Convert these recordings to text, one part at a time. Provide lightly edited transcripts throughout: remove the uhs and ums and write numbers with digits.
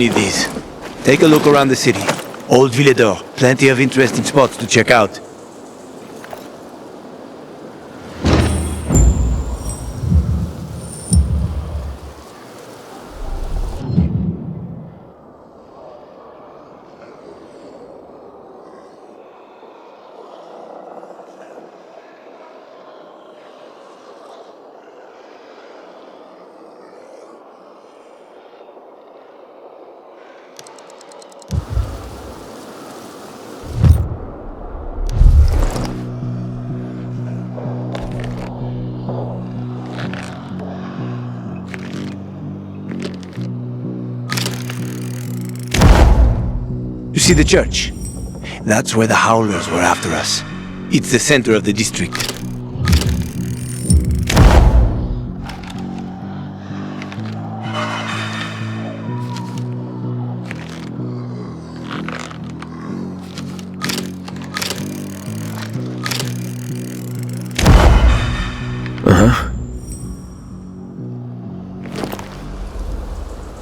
need these. Take a look around the city. Old Villedor. Plenty of interesting spots to check out. You see the church? That's where the Howlers were after us. It's the center of the district.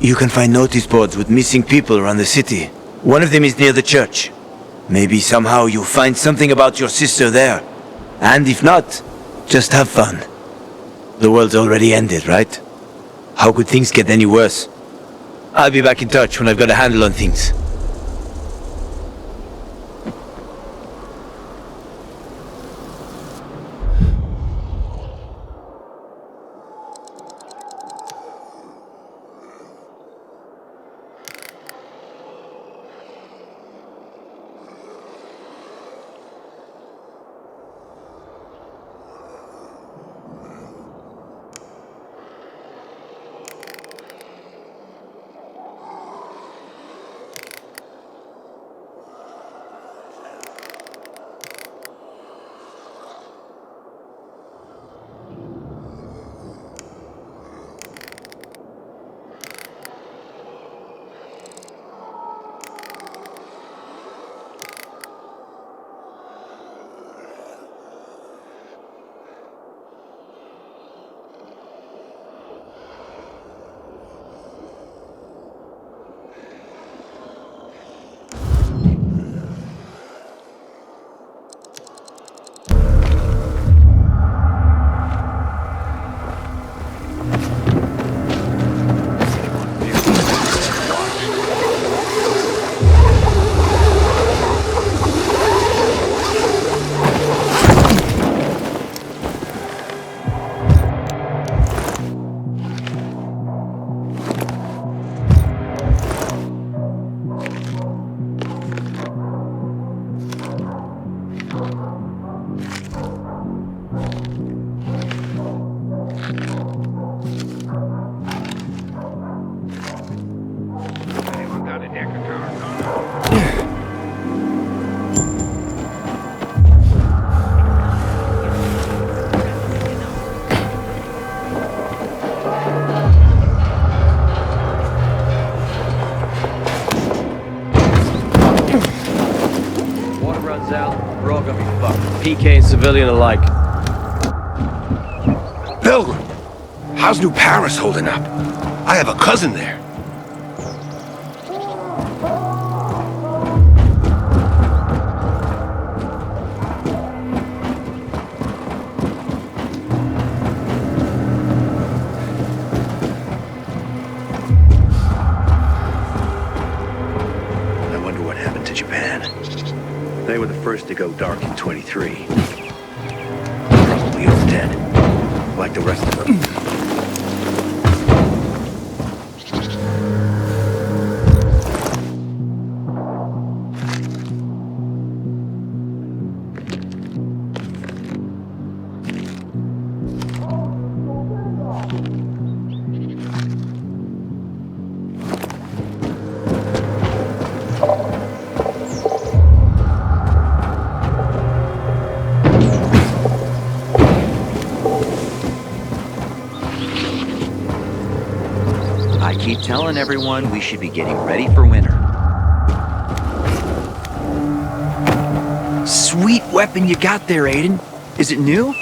You can find notice boards with missing people around the city. One of them is near the church. Maybe somehow you'll find something about your sister there. And if not, just have fun. The world's already ended, right? How could things get any worse? I'll be back in touch when I've got a handle on things. PK and civilian alike. Pilgrim, how's New Paris holding up? I have a cousin there. I wonder what happened to Japan. They were the first to go dark in 23. Probably all dead, like the rest of them. I keep telling everyone we should be getting ready for winter. Sweet weapon you got there, Aiden. Is it new?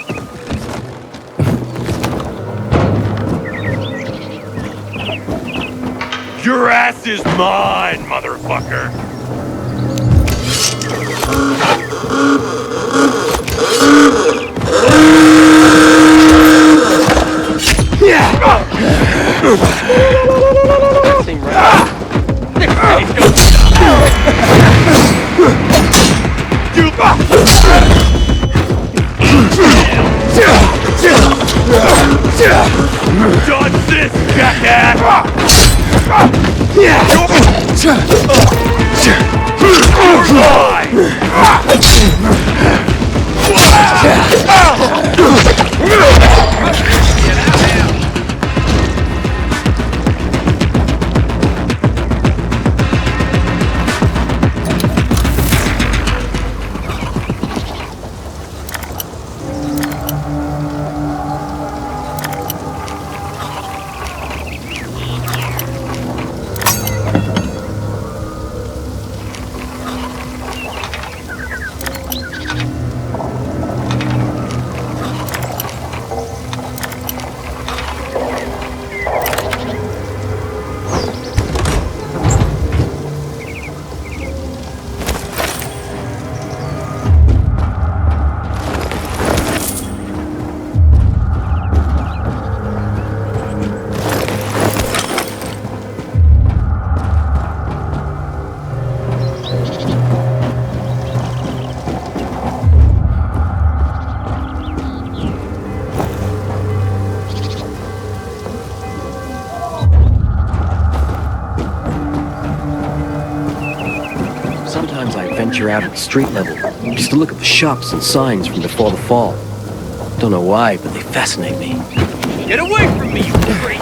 Your ass is mine, motherfucker! Seem right. Dodge this, jackass! Sometimes I venture out at street level just to look at the shops and signs from before the fall. Don't know why, but they fascinate me. Get away from me, you freak!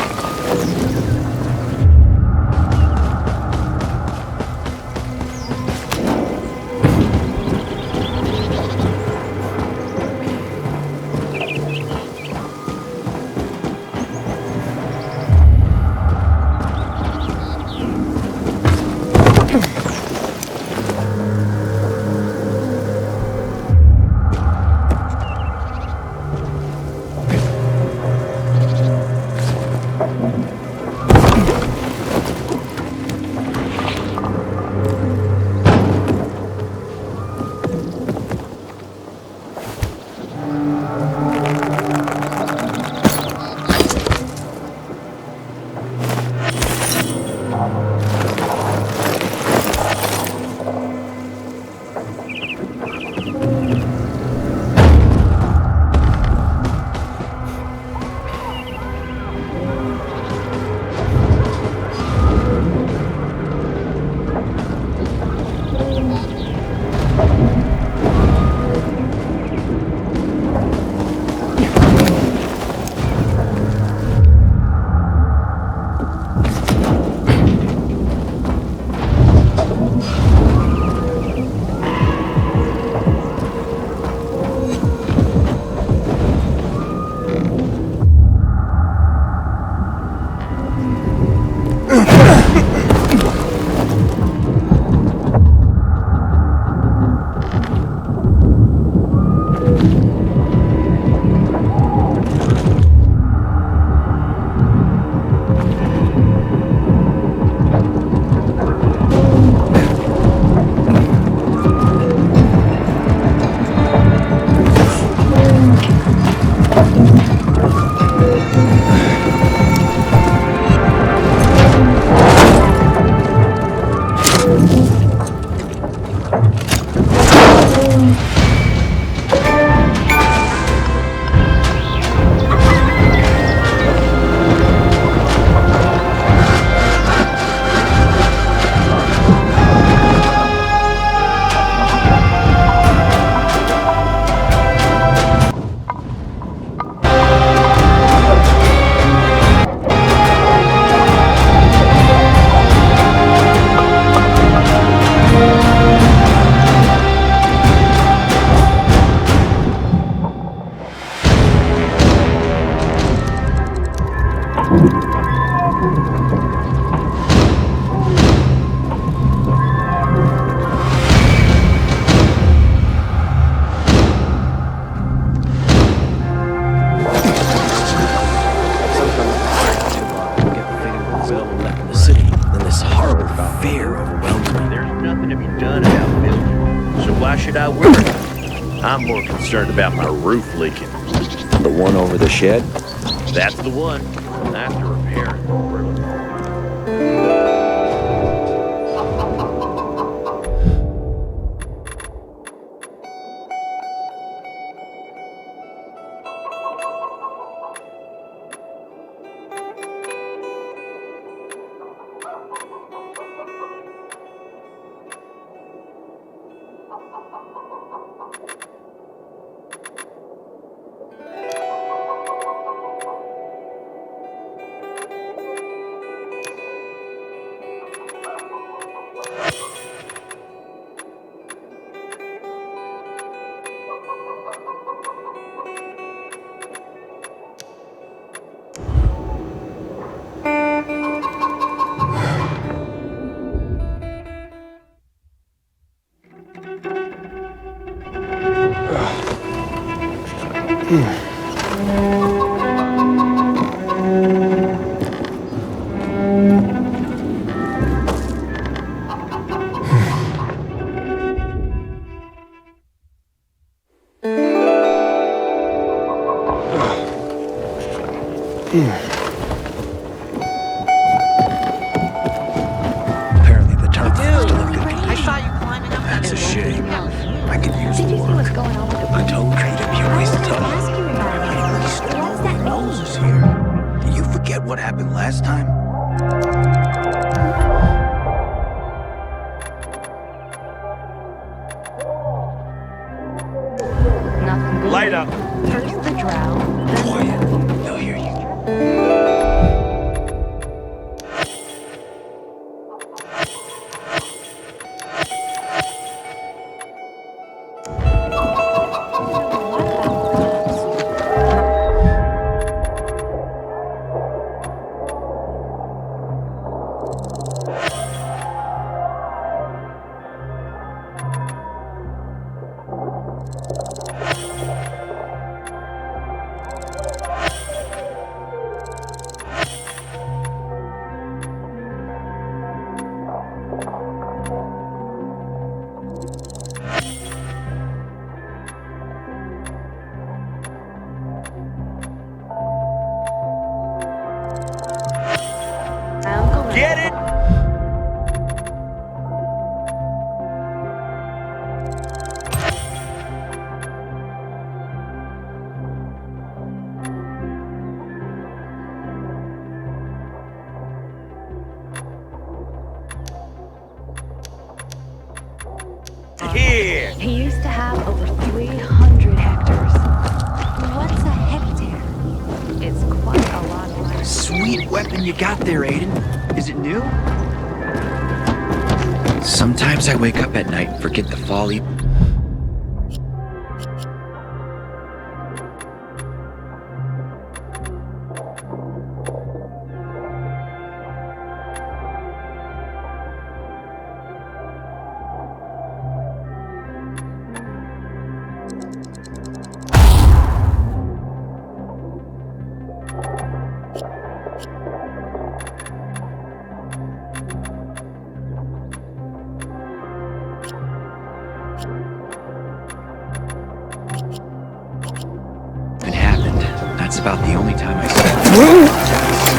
Why should I worry? I'm more concerned about my roof leaking. The one over the shed? That's the one. I have to repair it. Apparently the tunnel is still in good condition. I saw you climbing up. That's a shame. I could use Did the you see work. what's going on with the I told you to be a waste of I time. asked you about it. What does that Knowles mean? is here. Did you forget what happened last time? Nothing good. Light up. First the drought, then Quiet. They'll hear you. what about the cops? My uncle and Get it? Here. He used to have over 300 hectares. What's a hectare? It's quite a lot of land. Sweet weapon you got there, Aiden. Is it new? Sometimes I wake up at night and forget the fall e- It happened. That's about the only time I said.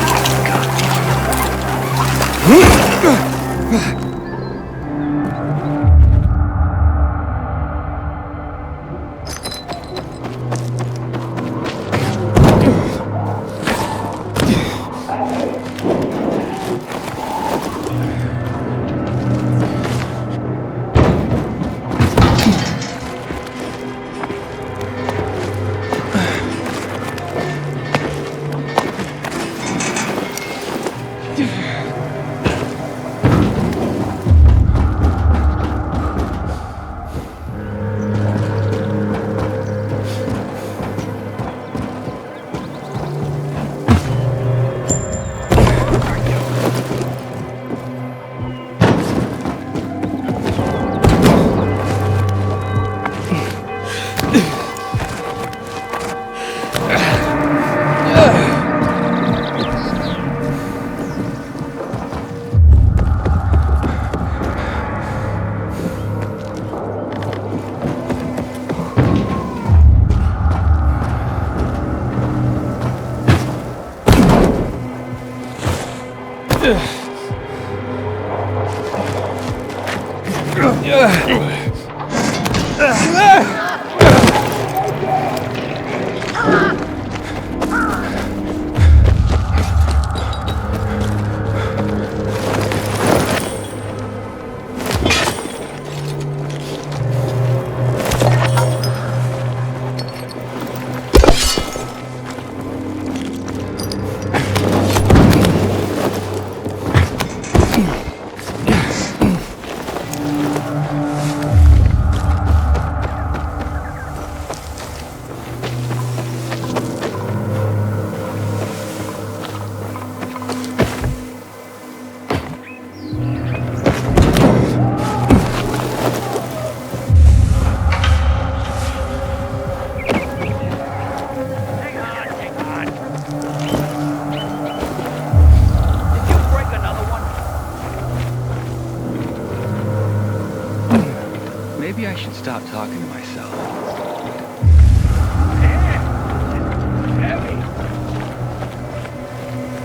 Maybe I should stop talking to myself.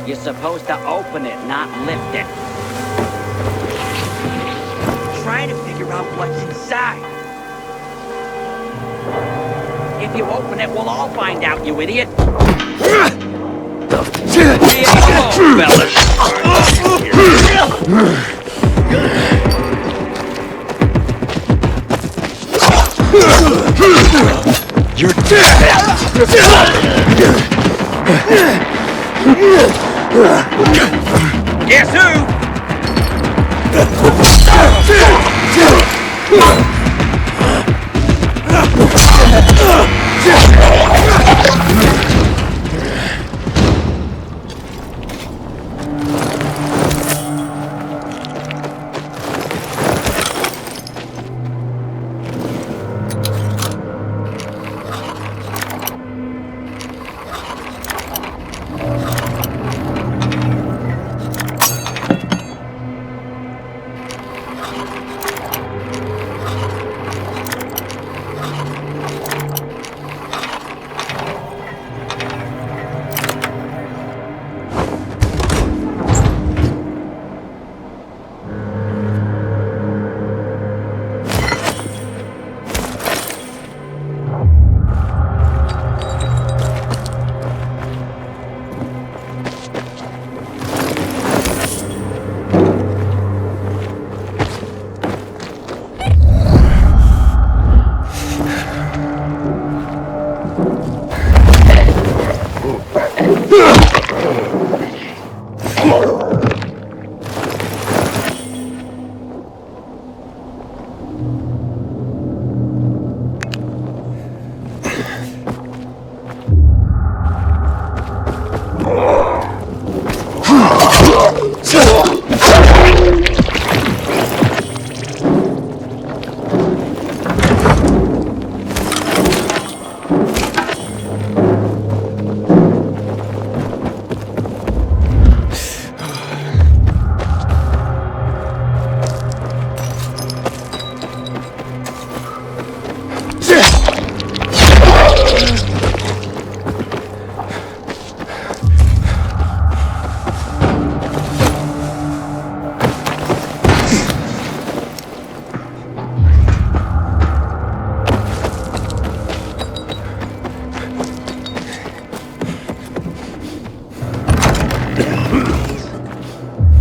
You're supposed to open it, not lift it. Trying to figure out what's inside. If you open it, we'll all find out, you idiot. You're dead! Guess who?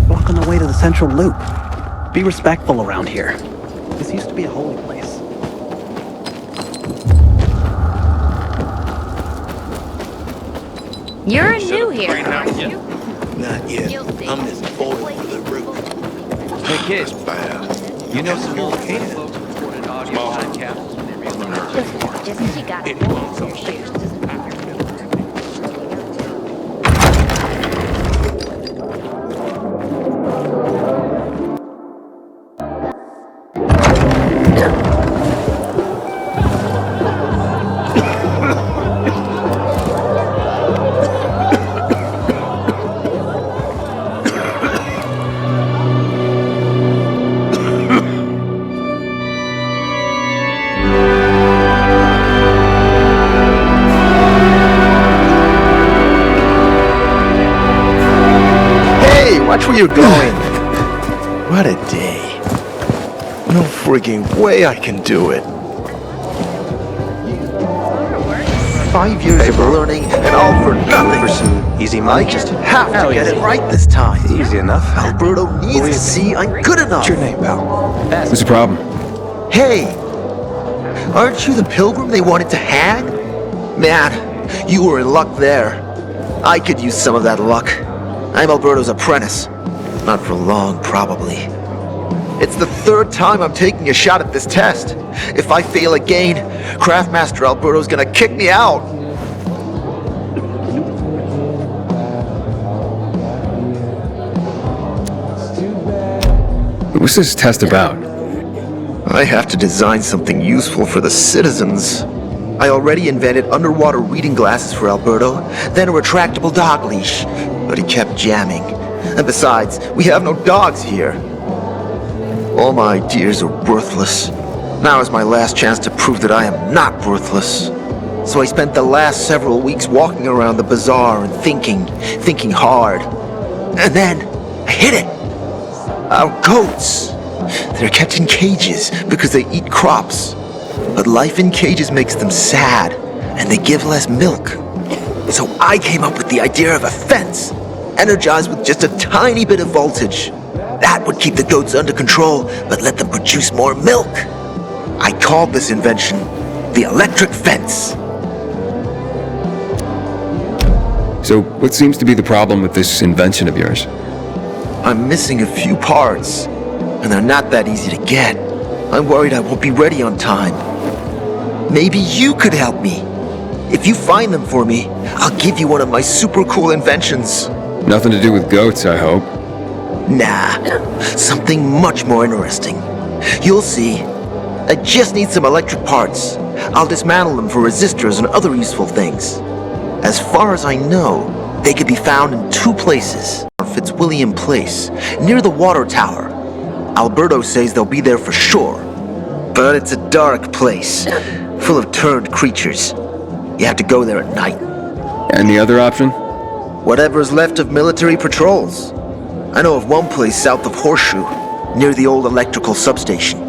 Walk on the way to the central loop. Be respectful around here. This used to be a holy place. You're new here, aren't you? Not yet. I'm just forward to the root. Hey kid, Bad. you know some old case folks recorded audio time capsules when they realized Just you got It holes won't in your shoes. Watch where you're going. What a day. No frigging way I can do it. 5 years of learning and all for nothing. Easy I money. just have to get it right this time. Easy enough. Alberto needs to see I'm good enough. What's your name, pal? What's the problem? Hey, aren't you the pilgrim they wanted to hang? Man, you were in luck there. I could use some of that luck. I'm Alberto's apprentice. Not for long, probably. It's the third time I'm taking a shot at this test. If I fail again, Craftmaster Alberto's gonna kick me out. What's this test about? I have to design something useful for the citizens. I already invented underwater reading glasses for Alberto, then a retractable dog leash, but he kept jamming. And besides, we have no dogs here. All my ideas are worthless. Now is my last chance to prove that I am not worthless. So I spent the last several weeks walking around the bazaar and thinking hard. And then, I hit it. Our goats. They're kept in cages because they eat crops. But life in cages makes them sad, and they give less milk. So I came up with the idea of a fence, energized with just a tiny bit of voltage. That would keep the goats under control, but let them produce more milk. I called this invention the electric fence. So, what seems to be the problem with this invention of yours? I'm missing a few parts, and they're not that easy to get. I'm worried I won't be ready on time. Maybe you could help me. If you find them for me, I'll give you one of my super cool inventions. Nothing to do with goats, I hope. Nah, something much more interesting. You'll see. I just need some electric parts. I'll dismantle them for resistors and other useful things. As far as I know, they could be found in 2 places. Fitzwilliam Place, near the water tower. Alberto says they'll be there for sure. But it's a dark place, full of turned creatures. You have to go there at night. And the other option? Whatever's left of military patrols. I know of one place south of Horseshoe, near the old electrical substation.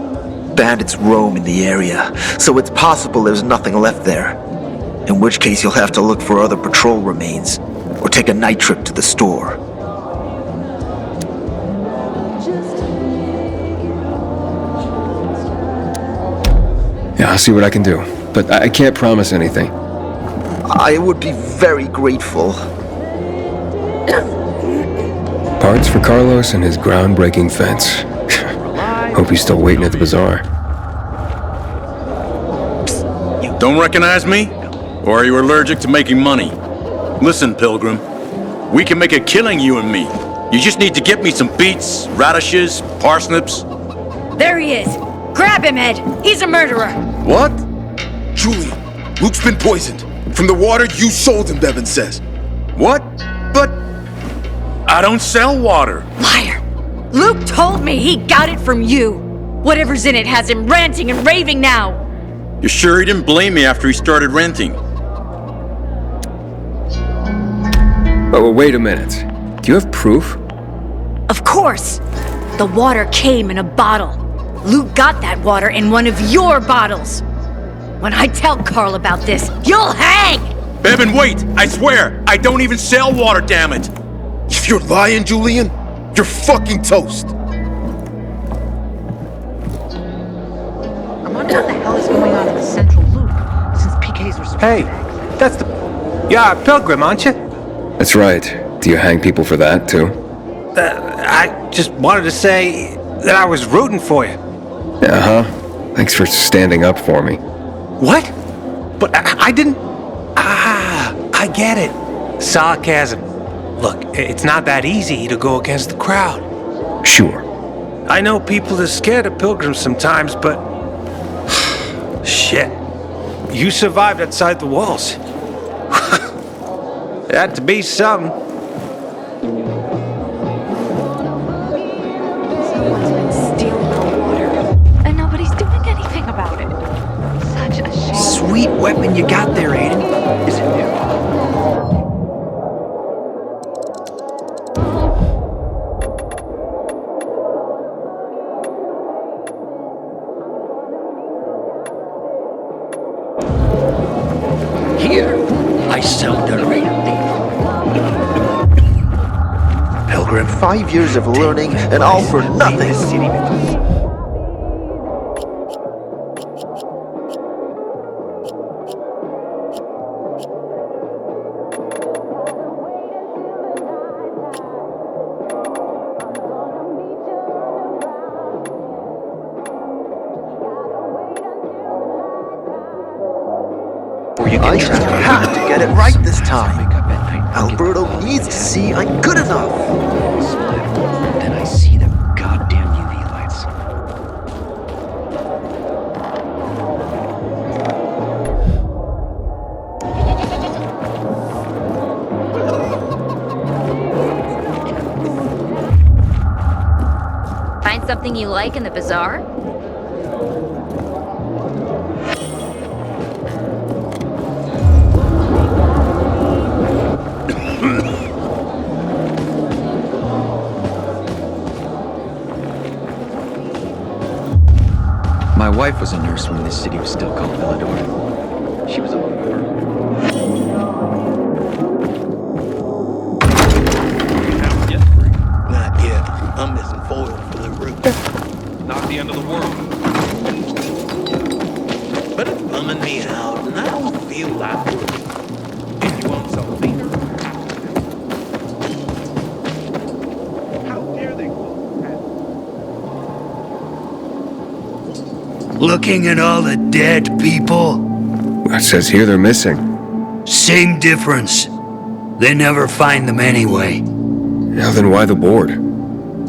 Bandits roam in the area, so it's possible there's nothing left there. In which case you'll have to look for other patrol remains, or take a night trip to the store. Yeah, I'll see what I can do. But I can't promise anything. I would be very grateful. Parts for Carlos and his groundbreaking fence. Hope he's still waiting at the bazaar. Don't recognize me? Or are you allergic to making money? Listen, Pilgrim. We can make a killing, you and me. You just need to get me some beets, radishes, parsnips. There he is. Grab him, Ed. He's a murderer. What? Julian, Luke's been poisoned. From the water you sold him, Devin says. What? But I don't sell water. Liar. Luke told me he got it from you. Whatever's in it has him ranting and raving now. You sure he didn't blame me after he started renting? Oh, wait a minute. Do you have proof? Of course. The water came in a bottle. Luke got that water in one of your bottles. When I tell Carl about this, you'll hang! Bevan, wait! I swear, I don't even sell water, damn it! If you're lying, Julian, you're fucking toast. I wonder what the hell is going on in the central loop since PK's response. Hey, that's the... You're a pilgrim, aren't you? That's right. Do you hang people for that, too? I just wanted to say that I was rooting for you. Uh-huh. Thanks for standing up for me. What? But I didn't... Ah, I get it. Sarcasm. Look, it's not that easy to go against the crowd. Sure. I know people are scared of pilgrims sometimes, but... Shit. You survived outside the walls. It had to be something. Someone's been stealing the water, and nobody's doing anything about it. Such a shame. Sweet weapon you got there, Aiden. Is it new? Here, I sell the real deal. Pilgrim, 5 years of learning, and all for nothing. I just have to get it right this time. Alberto needs to see I'm good enough. Then I see the goddamn UV lights. Find something you like in the bazaar? wife was a nurse when this city was still called Villador. She was among the first. Not yet. I'm missing foil for the roof. Not the end of the world. But it's bumming me out, and I don't feel like working. If you want some cleaner. How dare they go? Looking at all the dead people? It says here they're missing. Same difference. They never find them anyway. Now then why the board?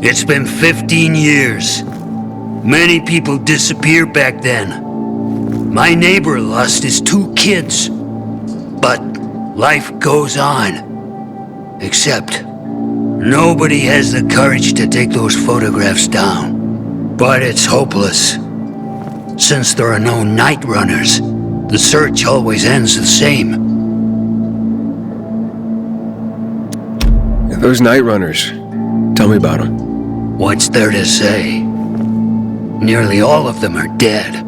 It's been 15 years. Many people disappeared back then. My neighbor lost his 2 kids. But life goes on. Except, nobody has the courage to take those photographs down. But it's hopeless. Since there are no night runners, the search always ends the same. Those night runners. Tell me about them. What's there to say? Nearly all of them are dead.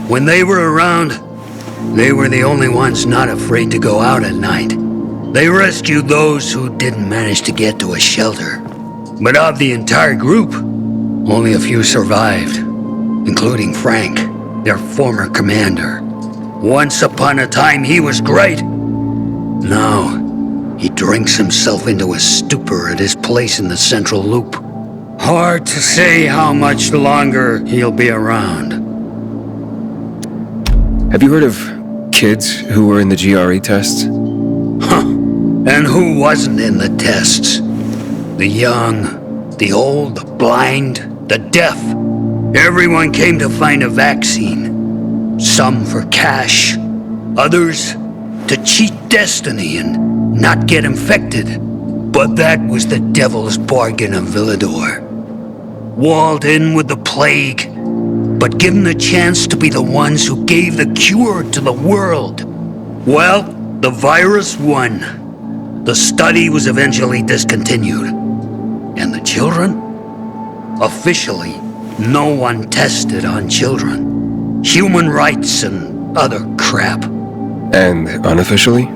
When they were around, they were the only ones not afraid to go out at night. They rescued those who didn't manage to get to a shelter. But of the entire group, only a few survived, including Frank, their former commander. Once upon a time, he was great. Now, he drinks himself into a stupor at his place in the Central Loop. Hard to say how much longer he'll be around. Have you heard of kids who were in the GRE tests? Huh. And who wasn't in the tests? The young, the old, the blind, the deaf. Everyone came to find a vaccine. Some for cash, others to cheat destiny and not get infected. But that was the devil's bargain of Villador. Walled in with the plague, but given the chance to be the ones who gave the cure to the world. Well, the virus won. The study was eventually discontinued. And the children? Officially, no one tested on children. Human rights and other crap. And unofficially?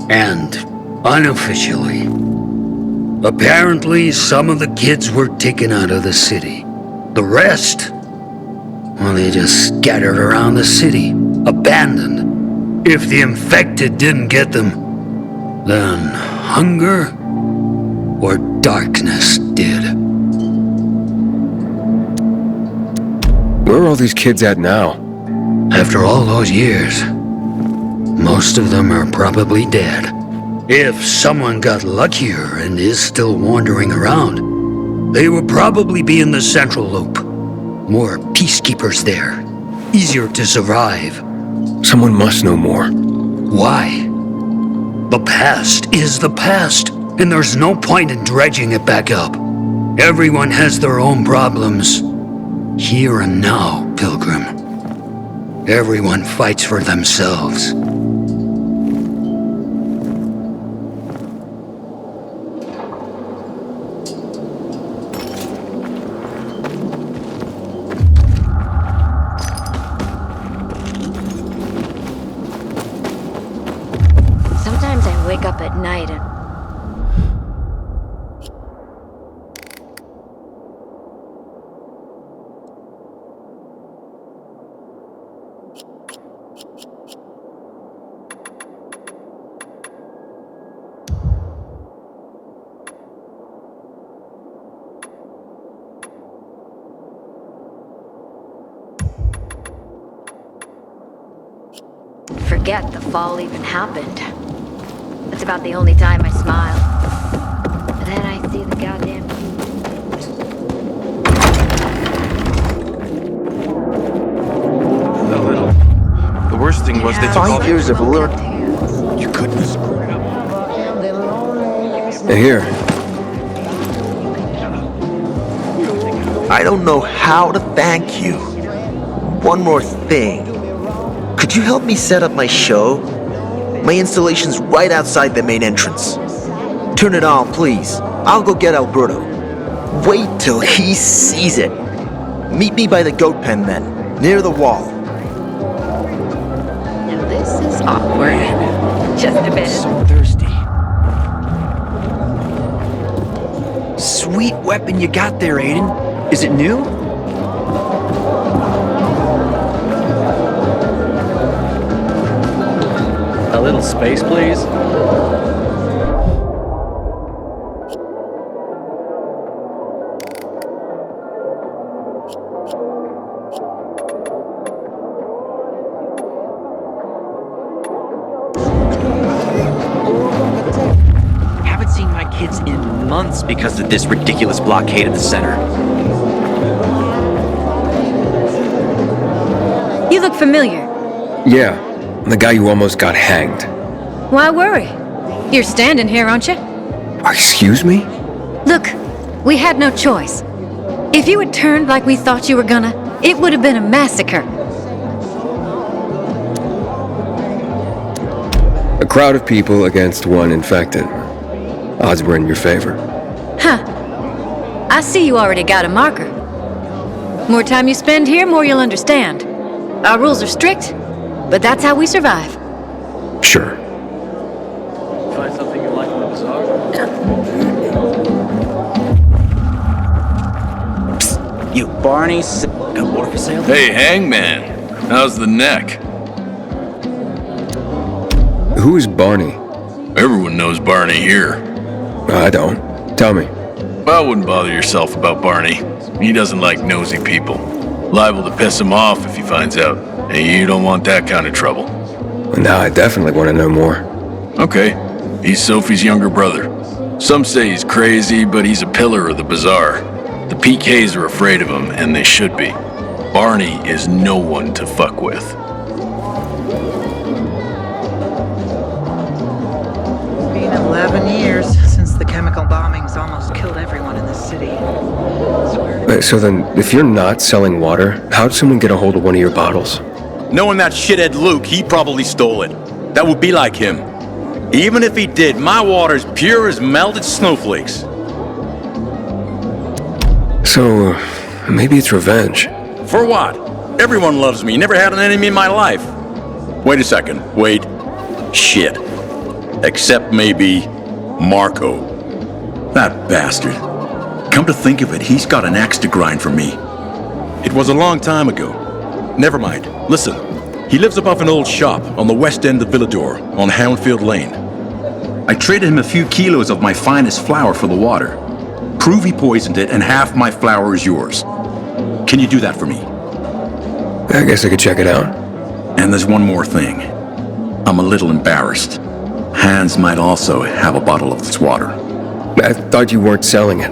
And unofficially. Apparently, some of the kids were taken out of the city. The rest, well, they just scattered around the city, abandoned. If the infected didn't get them, then hunger or darkness did. Where are all these kids at now? After all those years, most of them are probably dead. If someone got luckier and is still wandering around, they will probably be in the Central Loop. More peacekeepers there. Easier to survive. Someone must know more. Why? The past is the past, and there's no point in dredging it back up. Everyone has their own problems. Here and now, Pilgrim. Everyone fights for themselves. Sometimes I wake up at night and forget the fall even happened. That's about the only time I smile. Then I see the goddamn... The worst thing was they took all 5 years of learning. You couldn't have screwed it up. Here. I don't know how to thank you. One more thing. Could you help me set up my show? My installation's right outside the main entrance. Turn it on, please. I'll go get Alberto. Wait till he sees it. Meet me by the goat pen then. near the wall. Now this is awkward. Just a bit. So thirsty. Sweet weapon you got there, Aiden. Is it new? A little space, please. Haven't seen my kids in months because of this ridiculous blockade of the center. You look familiar. Yeah, the guy who almost got hanged. Why worry? You're standing here, aren't you? Excuse me? Look, we had no choice. If you had turned like we thought you were gonna, it would have been a massacre. A crowd of people against one infected. Odds were in your favor. Huh. I see you already got a marker. More time you spend here, more you'll understand. Our rules are strict, but that's how we survive. Sure. Find something you like in the bazaar? You Barney, got more for sale? Hey, Hangman. How's the neck? Who is Barney? Everyone knows Barney here. I don't. Tell me. Well, wouldn't bother yourself about Barney. He doesn't like nosy people. Liable to piss him off if he finds out. And you don't want that kind of trouble. Well, now I definitely want to know more. Okay. He's Sophie's younger brother. Some say he's crazy, but he's a pillar of the bazaar. The PKs are afraid of him, and they should be. Barney is no one to fuck with. It's been 11 years since the chemical bombings almost killed everyone in the city. So then, if you're not selling water, how'd someone get a hold of one of your bottles? Knowing that shithead Luke, he probably stole it. That would be like him. Even if he did, my water's pure as melted snowflakes. So, maybe it's revenge. For what? Everyone loves me. Never had an enemy in my life. Wait a second. Wait. Shit. Except maybe Marco. That bastard. Come to think of it, he's got an axe to grind for me. It was a long time ago. Never mind. Listen. He lives above an old shop on the west end of Villador, on Houndfield Lane. I traded him a few kilos of my finest flour for the water. Prove he poisoned it, and half my flour is yours. Can you do that for me? I guess I could check it out. And there's one more thing. I'm a little embarrassed. Hans might also have a bottle of this water. I thought you weren't selling it.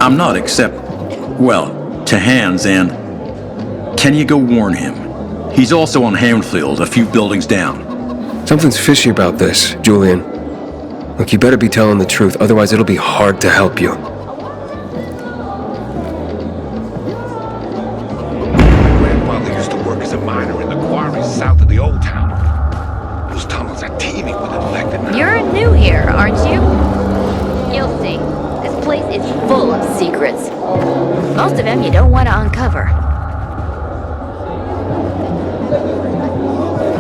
I'm not, except, well, to Hans, and can you go warn him? He's also on Houndfield, a few buildings down. Something's fishy about this, Julian. Look, you better be telling the truth, otherwise it'll be hard to help you. My grandfather used to work as a miner in the quarries south of the old town. Those tunnels are teeming with infected men. You're new here, aren't you? You'll see. This place is full of secrets. Most of them you don't want to uncover.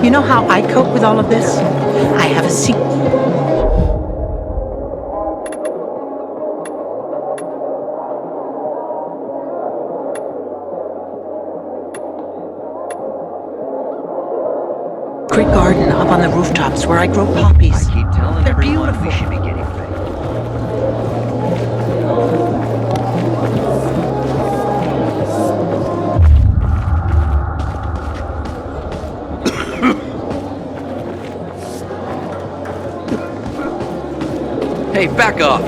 You know how I cope with all of this? I have a secret. Garden up on the rooftops where I grow poppies. I keep telling They're everyone beautiful. we should be getting ready. Hey, back off!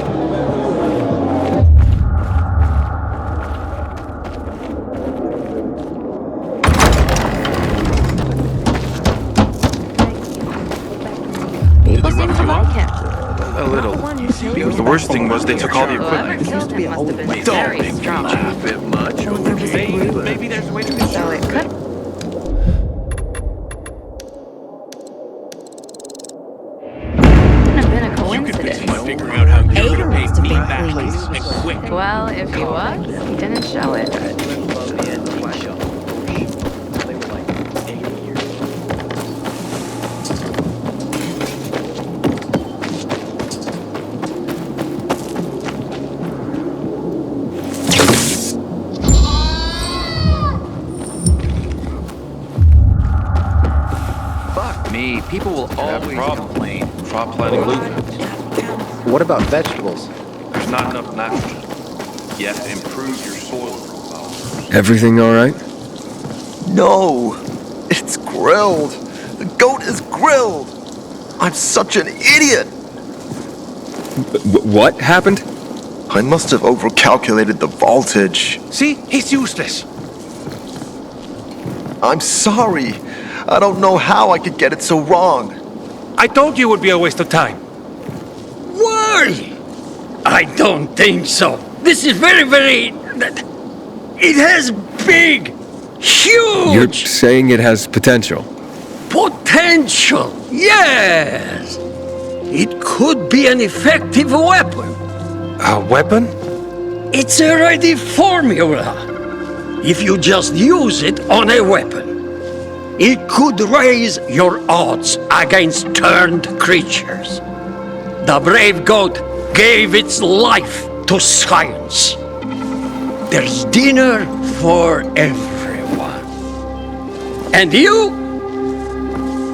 People seem to like him. A little. The worst thing was they took all the equipment. Whoever killed him must have been very strong. A bit much. Maybe there's a way to So it could. Couldn't have been a coincidence. figuring out how Aiden must have been back pleased. and quick. Well, if he was, he didn't show it. me. People will always complain. Try planting loop. What about vegetables? There's not enough nitrogen. You have to improve your soil profile. Everything all right? No, it's grilled. The goat is grilled. I'm such an idiot. What happened? I must have overcalculated the voltage. See? He's useless. I'm sorry. I don't know how I could get it so wrong. I told you it would be a waste of time. Why? I don't think so. This is very... It has big, huge... You're saying it has potential? Potential, yes. It could be an effective weapon. A weapon? It's a ready formula. If you just use it on a weapon, it could raise your odds against turned creatures. The brave goat gave its life to science. There's dinner for everyone. And you?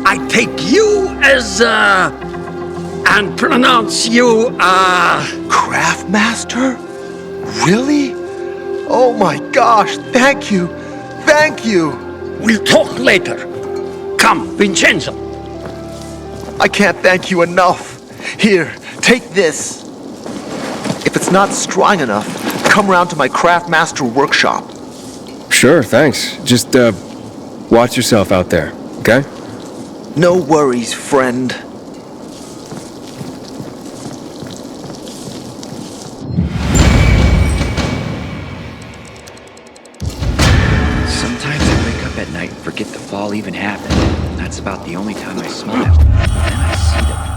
I take you as and pronounce you Craftmaster? Really? Oh my gosh, thank you. Thank you. We'll talk later. Come, Vincenzo. I can't thank you enough. Here, take this. If it's not strong enough, come round to my Craftmaster workshop. Sure, thanks. Just, watch yourself out there, okay? No worries, friend. Sometimes I wake up at night and forget the fall even happened. That's about the only time I smile. Then I see the